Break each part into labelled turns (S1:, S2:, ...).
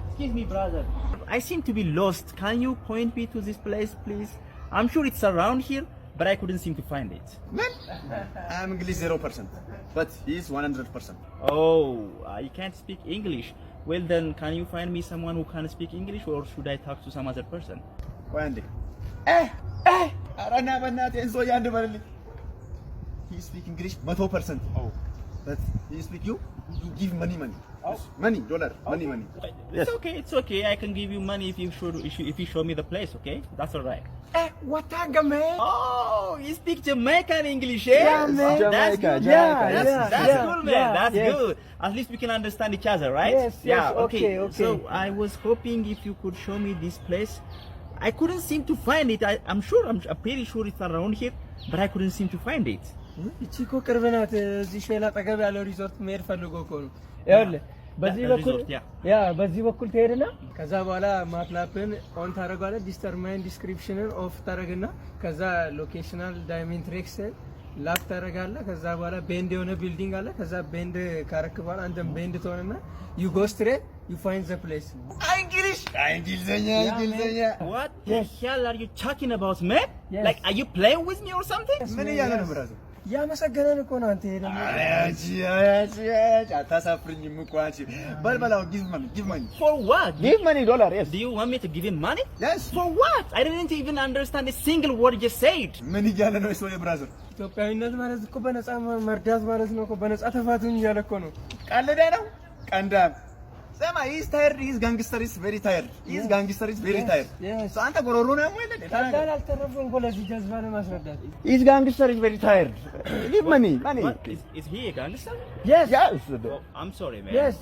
S1: Excuse me, brother. I seem to be lost. Can you point me to this place, please? I'm sure it's around here, but I couldn't seem to find it.
S2: Man, I'm English 0%, but he's 100%.
S1: Oh, you can't speak English. Well then, can you find me someone who can speak English, or should I talk to some other person?
S2: Wendy. Arana banat enso yand balli. He speak English 100%. Oh. But he speak you give money. Oh. Money, dollar, money.
S1: It's okay. I can give you money if you show me the place, okay? That's all right.
S3: Wataga man.
S1: Oh, you speak Jamaican English, eh?
S3: Yeah, man.
S1: That's good. That's cool, man. That's good. At least we can understand each other, right?
S3: Yes. Okay.
S1: So I was hoping if you could show me this place. I couldn't seem to find it. I'm pretty sure it's around here, but I couldn't seem to find it.
S3: እቺ እኮ ቅርብ ናት። እዚህ ሼላ አጠገብ ያለው ሪዞርት መሄድ ፈልጎ እኮ ነው። ይኸውልህ በዚህ በኩል ትሄድና ከዛ በኋላ ማፕላፕን ኦን ታደርጋለህ። ዲተርማይን ዲስክሪፕሽንን ኦፍ ታደርግና ከዛ ሎኬሽናል ዳይሜንትሪክስ ላፕ ታደርጋለህ። ከዛ በኋላ ቤንድ የሆነ ቢልዲንግ አለ። ከዛ ቤንድ ካረክ በኋላ አንተም ቤንድ ትሆንና you go straight, you find the place.
S2: እንግሊዘኛ
S1: What the hell are you talking about, man?
S3: Yes.
S1: Like, are you playing with me or something?
S2: ምን እያለ ነው ብራዘር?
S3: ያመሰገነን እኮ ነው አንተ ሄደህ
S2: አታሳፍርኝም እኮ አንቺ። በልበላው give money.
S1: For what?
S2: Give money dollar, yes.
S1: Do you want me to give him money?
S2: Yes.
S1: For what? I didn't even understand a single word you said.
S2: ምን እያለ ነው እሱ ብራዘር?
S3: ኢትዮጵያዊነት ማለት እኮ በነፃ መርዳት ማለት ነው እኮ። በነፃ ተፋቱኝ እያለ እኮ ነው።
S2: ቀልደ ነው ቀንዳም Sema, he's tired, he's gangster, he's very tired. He's gangster, he's very tired.
S3: Yes.
S2: So anta gororo na mo ile.
S3: ታዳል አልተረፈም እኮ ለዚህ ጀዝባ ነው ማስረዳት።
S2: He's gangster, he's very tired. Give money.
S1: What? Is he a gangster?
S3: Yes.
S1: Oh, I'm sorry, man.
S3: Yes.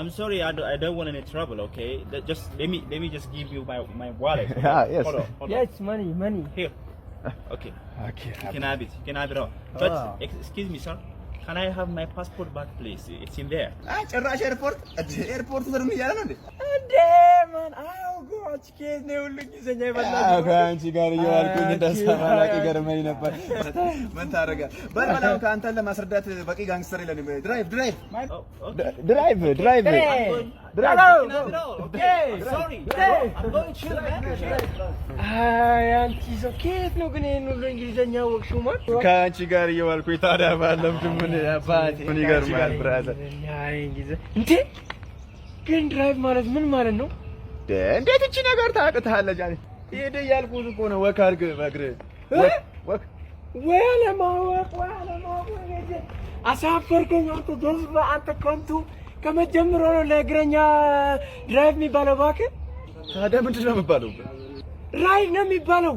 S1: I'm sorry. I don't want any trouble, okay? Just let me just give you my wallet.
S2: Yes.
S1: Hold on.
S3: Yes, money.
S1: Here. Okay. You can have it all. But excuse me, sir. Can I have my passport back, please? It's in there.
S2: ጭራሽ ኤርፖርት ወደ ምን እያለ ነው እንዴ?
S3: እንዴ ማን አው ጎች ከዚህ ነው ሁሉ ጊዜኛ ይበላል።
S2: ከአንቺ ጋር እየዋልኩኝ እንደሰማላቂ ገርመኝ ነበር። ምን ታደርጋ? በላው ከአንተን ለማስረዳት በቂ ጋንግስተር የለንም። ድራይቭ
S1: Okay. Sorry. I'm going chill, man.
S3: አንቺ ሶኬት ነው ግን ይሄን ሁሉ እንግሊዘኛ ወቅሹ ማለት
S2: ከአንቺ ጋር እየዋልኩኝ ታዲያ ባለምንም ምን አባቴ ምን ይገርማል ብራዘር።
S3: አይ እንግሊዘኛ እንዴ ግን ድራይቭ ማለት ምን ማለት ነው?
S2: እንዴት እቺ ነገር ታውቅታለህ? ጃኒ ሄደ ያልኩት እኮ ነው። ወክ አድርግ በእግርህ ወክ
S3: ወለማወቅ አሳፈርከኝ አንተ ጀዝባ አንተ ከንቱ ከመጀመሩ ነው ለእግረኛ ድራይቭ የሚባለው እባክህ።
S2: ታዲያ ምንድን ነው የሚባለው?
S3: ራይድ ነው የሚባለው።